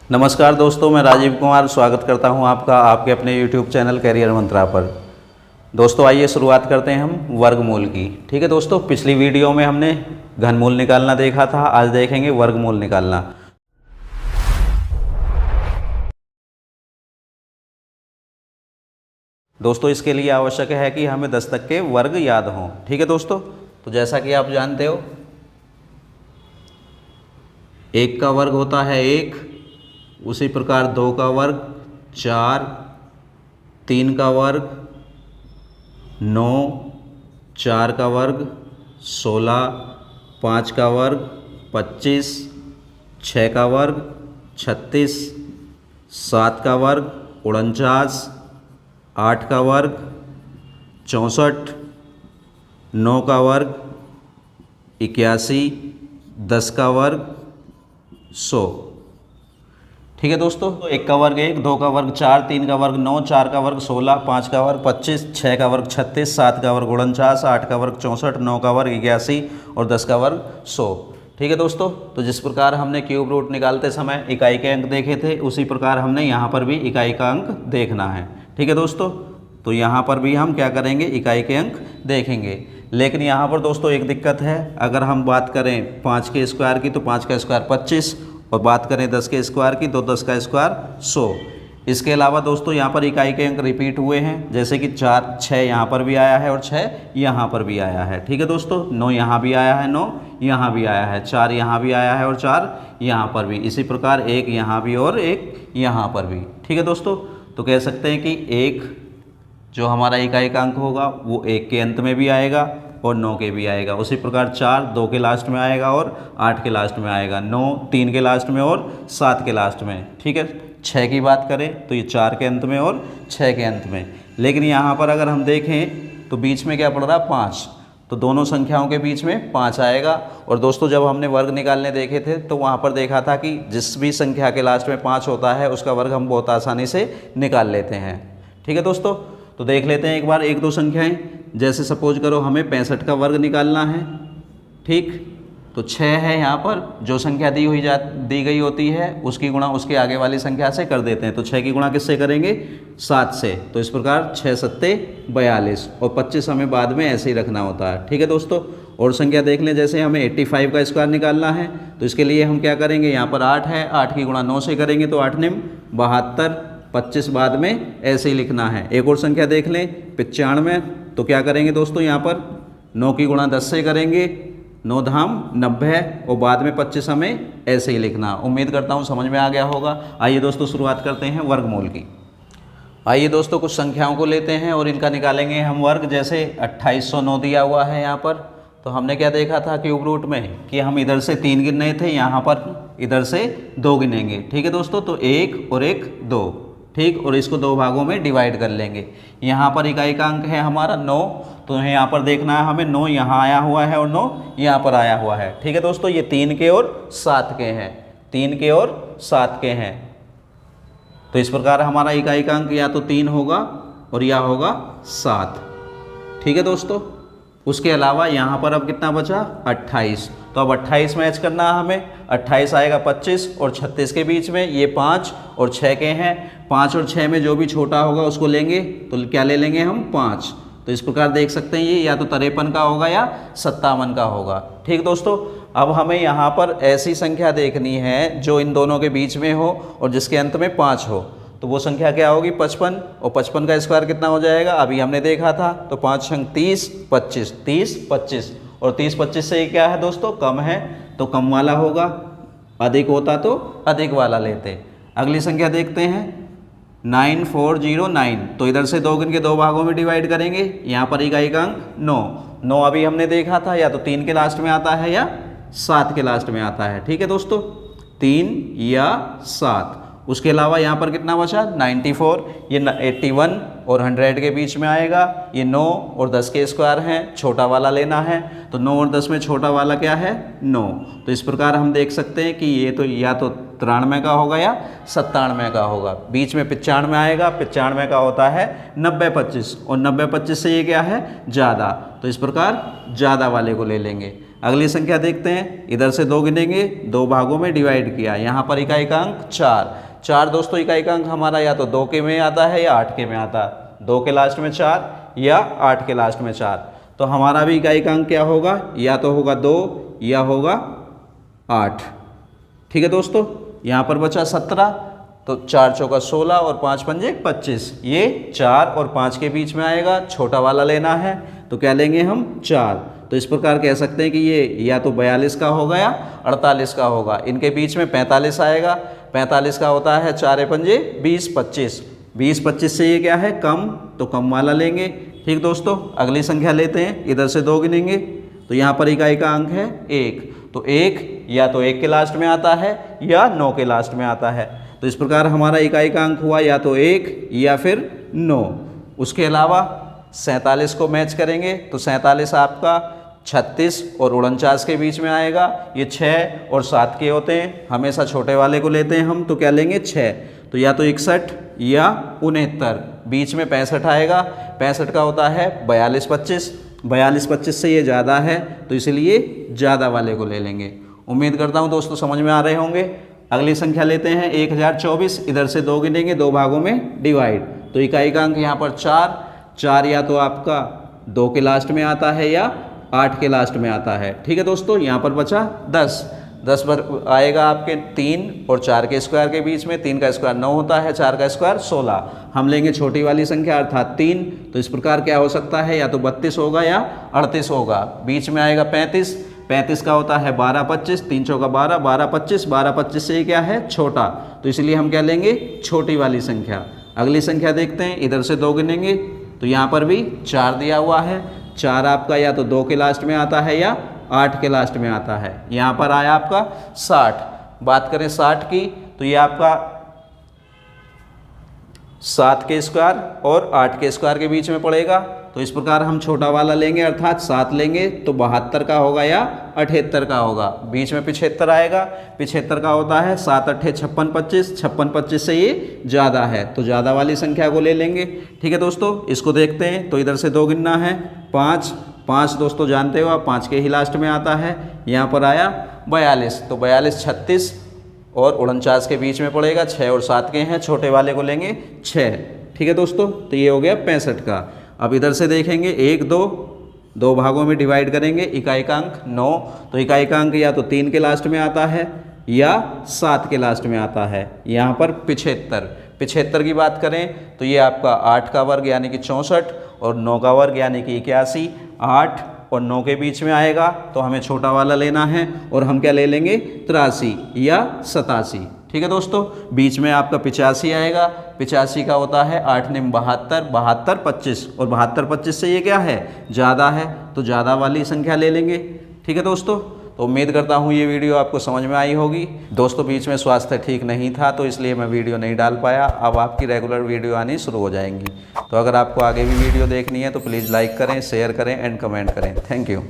नमस्कार दोस्तों, मैं राजीव कुमार स्वागत करता हूं आपका आपके अपने YouTube चैनल कैरियर मंत्रा पर। दोस्तों आइए शुरुआत करते हैं हम वर्गमूल की। ठीक है दोस्तों, पिछली वीडियो में हमने घनमूल निकालना देखा था, आज देखेंगे वर्गमूल निकालना। दोस्तों इसके लिए आवश्यक है कि हमें 10 तक के वर्ग याद हों। ठीक है दोस्तों, तो जैसा कि आप जानते हो 1 का वर्ग होता है 1, उसी प्रकार 2 का वर्ग 4, 3 का वर्ग 9, 4 का वर्ग 16, 5 का वर्ग 25, 6 का वर्ग 36, 7 का वर्ग 49, 8 का वर्ग 64, 9 का वर्ग 81, 10 का वर्ग 100। ठीक है दोस्तों, तो 1 का वर्ग 1, 2 का वर्ग 4, 3 का वर्ग 9, 4 का वर्ग 16, 5 का वर्ग 25, 6 का वर्ग 36, 7 का वर्ग 49, 8 का वर्ग 64, 9 का वर्ग 81 और 10 का वर्ग 100। ठीक है दोस्तों, तो जिस प्रकार हमने क्यूब रूट निकालते समय इकाई के अंक देखे थे, उसी प्रकार हमने यहाँ पर भी इकाई का अंक देखना है। ठीक है दोस्तों, तो यहाँ पर भी हम क्या करेंगे, इकाई के अंक देखेंगे। लेकिन यहाँ पर दोस्तों एक दिक्कत है, अगर हम बात करें 5 के स्क्वायर की तो 5 का स्क्वायर 25 और बात करें 10 के स्क्वायर की तो 10 का स्क्वायर 100। इसके अलावा दोस्तों यहाँ पर इकाई के अंक रिपीट हुए हैं, जैसे कि 4, 6 यहाँ पर भी आया है और 6 यहाँ पर भी आया है। ठीक है दोस्तों, 9 यहाँ भी आया है, 9 यहाँ भी आया है, 4 यहाँ भी आया है और 4 यहाँ पर भी, इसी प्रकार 1 यहाँ भी और 1 यहाँ पर भी। ठीक है दोस्तों, तो कह सकते हैं कि 1 जो हमारा इकाई का अंक होगा वो 1 के अंत में भी आएगा और 9 के भी आएगा। उसी प्रकार 4 2 के लास्ट में आएगा और 8 के लास्ट में आएगा, 9 3 के लास्ट में और 7 के लास्ट में। ठीक है, 6 की बात करें तो ये 4 के अंत में और 6 के अंत में। लेकिन यहाँ पर अगर हम देखें तो बीच में क्या पड़ रहा है, 5, तो दोनों संख्याओं के बीच में 5 आएगा। और दोस्तों जब हमने वर्ग निकालने देखे थे तो वहाँ पर देखा था कि जिस भी संख्या के लास्ट में 5 होता है उसका वर्ग हम बहुत आसानी से निकाल लेते हैं। ठीक है दोस्तों, तो देख लेते हैं एक बार 1-2 संख्याएं। जैसे सपोज करो हमें 65 का वर्ग निकालना है। ठीक, तो 6 है यहाँ पर, जो संख्या दी गई होती है उसकी गुणा उसके आगे वाली संख्या से कर देते हैं। तो 6 की गुणा किससे करेंगे, 7 से। तो इस प्रकार 6 सत्ते 42 और 25 हमें बाद में ऐसे ही रखना होता है। ठीक है दोस्तों, और संख्या देख लें, जैसे हमें 85 का स्क्वायर निकालना है तो इसके लिए हम क्या करेंगे, यहाँ पर 8 है, 8 की गुणा 9 से करेंगे तो 8 निम 72, 25 बाद में ऐसे ही लिखना है। एक और संख्या देख लें 95, तो क्या करेंगे दोस्तों, यहाँ पर 9 की गुणा 10 से करेंगे, 9 धाम 90 और बाद में 25 हमें ऐसे ही लिखना। उम्मीद करता हूँ समझ में आ गया होगा। आइए दोस्तों शुरुआत करते हैं वर्गमूल की। आइए दोस्तों कुछ संख्याओं को लेते हैं और इनका निकालेंगे हम वर्ग। जैसे 2809 दिया हुआ है यहाँ पर, तो हमने क्या देखा था क्यूब रूट में कि हम इधर से 3 गिने थे, यहाँ पर इधर से 2 गिनेंगे। ठीक है दोस्तों, तो 1 और 1 2। ठीक, और इसको 2 भागों में डिवाइड कर लेंगे। यहाँ पर इकाई का अंक है हमारा 9, तो यहाँ पर देखना है हमें 9 यहाँ आया हुआ है और 9 यहाँ पर आया हुआ है। ठीक है दोस्तों, ये 3 के और 7 के हैं, 3 के और 7 के हैं। तो इस प्रकार हमारा इकाई का अंक या तो 3 होगा और या होगा 7। ठीक है दोस्तों, उसके अलावा यहाँ पर अब कितना बचा, 28। तो अब 28 मैच करना है हमें। 28 आएगा 25 और 36 के बीच में, ये 5 और 6 के हैं। 5 और 6 में जो भी छोटा होगा उसको लेंगे, तो क्या ले लेंगे हम, 5। तो इस प्रकार देख सकते हैं ये या तो 53 का होगा या 57 का होगा। ठीक दोस्तों, अब हमें यहाँ पर ऐसी संख्या देखनी है जो इन दोनों के बीच में हो और जिसके अंत में 5 हो। तो वो संख्या क्या होगी, 55, और 55 का स्क्वायर कितना हो जाएगा, अभी हमने देखा था। तो 5 अंक 30, 25, 30, 25 और 30, 25 से ये क्या है दोस्तों, कम है, तो कम वाला होगा। अधिक होता तो अधिक वाला लेते। अगली संख्या देखते हैं 9409, तो इधर से 2 गिन के 2 भागों में डिवाइड करेंगे। यहाँ पर इकाई का अंक 9, 9 अभी हमने देखा था, या तो 3 के लास्ट में आता है या 7 के लास्ट में आता है। ठीक है दोस्तों, 3 या 7। उसके अलावा यहाँ पर कितना बचा, 94, ये 81 और 100 के बीच में आएगा। ये 9 और 10 के स्क्वायर हैं, छोटा वाला लेना है। तो 9 और 10 में छोटा वाला क्या है, 9। तो इस प्रकार हम देख सकते हैं कि ये तो या तो 93 का होगा या 97 का होगा। बीच में 95 आएगा, 95 का होता है 90-25 और 90-25 से ये क्या है, ज़्यादा। तो इस प्रकार ज़्यादा वाले को ले लेंगे। अगली संख्या देखते हैं, इधर से 2 गिनेंगे, 2 भागों में डिवाइड किया, यहाँ पर इकाई का अंक 4। 4 दोस्तों इकाई का अंक हमारा या तो 2 के में आता है या 8 के में आता है। 2 के लास्ट में 4 या 8 के लास्ट में 4। तो हमारा भी इकाई का अंक क्या होगा, या तो होगा 2 या होगा 8। ठीक है दोस्तों, यहाँ पर बचा 17, तो 4 चौका 16 और 5 पंजे 25। ये 4 और 5 के बीच में आएगा, छोटा वाला लेना है तो क्या लेंगे हम 4। तो इस प्रकार कह सकते हैं कि ये या तो 42 का होगा या 48 का होगा। इनके बीच में 45 आएगा, 45 का होता है 4 पंजे 20 25। 20 25 से ये क्या है कम, तो कम वाला लेंगे। ठीक दोस्तों, अगली संख्या लेते हैं, इधर से 2 गिनेंगे, तो यहाँ पर इकाई का अंक है 1। तो 1 या तो 1 के लास्ट में आता है या 9 के लास्ट में आता है। तो इस प्रकार हमारा इकाई का अंक हुआ या तो 1 या फिर 9। उसके अलावा 47 को मैच करेंगे तो 47 आपका 36 और 49 के बीच में आएगा। ये 6 और 7 के होते हैं, हमेशा छोटे वाले को लेते हैं हम, तो क्या लेंगे 6। तो या तो 61 या 69, बीच में 65 आएगा। 65 का होता है 42 25। 42 25 से ये ज़्यादा है तो इसलिए ज़्यादा वाले को ले लेंगे। उम्मीद करता हूँ दोस्तों समझ में आ रहे होंगे। अगली संख्या लेते हैं 1024, इधर से 2 गिनेंगे, 2 भागों में डिवाइड। तो इकाई का अंक यहाँ पर 4। 4 या तो आपका 2 के लास्ट में आता है या 8 के लास्ट में आता है। ठीक है दोस्तों, यहाँ पर बचा 10। 10 पर आएगा आपके 3 और 4 के स्क्वायर के बीच में। 3 का स्क्वायर 9 होता है, 4 का स्क्वायर 16। हम लेंगे छोटी वाली संख्या अर्थात 3। तो इस प्रकार क्या हो सकता है, या तो 32 होगा या 38 होगा। बीच में आएगा 35। 35 का होता है 12 25। 3 चौका 12, 12 25। 12 25 से ये क्या है छोटा, तो इसलिए हम क्या लेंगे छोटी वाली संख्या। अगली संख्या देखते हैं, इधर से 2 गिनेंगे, तो यहाँ पर भी 4 दिया हुआ है। 4 आपका या तो 2 के लास्ट में आता है या 8 के लास्ट में आता है। यहाँ पर आया आपका 60। बात करें 60 की, तो ये आपका 7 के स्क्वायर और 8 के स्क्वायर के बीच में पड़ेगा। तो इस प्रकार हम छोटा वाला लेंगे अर्थात 7 लेंगे, तो 72 का होगा या 78 का होगा। बीच में 75 आएगा। 75 का होता है 7 8 56 25। 56 25 से ये ज़्यादा है तो ज़्यादा वाली संख्या को ले लेंगे। ठीक है दोस्तों, इसको देखते हैं, तो इधर से 2 गिनना है। 5 5 दोस्तों जानते हो आप 5 के ही लास्ट में आता है। यहाँ पर आया 42, तो 42 36 और 49 के बीच में पड़ेगा। 6 और 7 के हैं, छोटे वाले को लेंगे 6। ठीक है दोस्तों, तो ये हो गया 65 का। अब इधर से देखेंगे 1 2, 2 भागों में डिवाइड करेंगे। इकाई का अंक 9, तो इकाई का अंक या तो 3 के लास्ट में आता है या 7 के लास्ट में आता है। यहाँ पर 75। 75 की बात करें तो ये आपका 8 का वर्ग यानी कि 64 और 9 का वर्ग यानी कि 81। 8 और 9 के बीच में आएगा तो हमें छोटा वाला लेना है और हम क्या ले लेंगे 83 या 87। ठीक है दोस्तों, बीच में आपका 85 आएगा। 85 का होता है 8 निम 72, 72 25 और 72 25 से ये क्या है ज़्यादा है, तो ज़्यादा वाली संख्या ले लेंगे। ठीक है दोस्तों, तो उम्मीद करता हूँ ये वीडियो आपको समझ में आई होगी। दोस्तों बीच में स्वास्थ्य ठीक नहीं था तो इसलिए मैं वीडियो नहीं डाल पाया। अब आपकी रेगुलर वीडियो आनी शुरू हो जाएंगी। तो अगर आपको आगे भी वीडियो देखनी है तो प्लीज़ लाइक करें, शेयर करें एंड कमेंट करें। Thank you.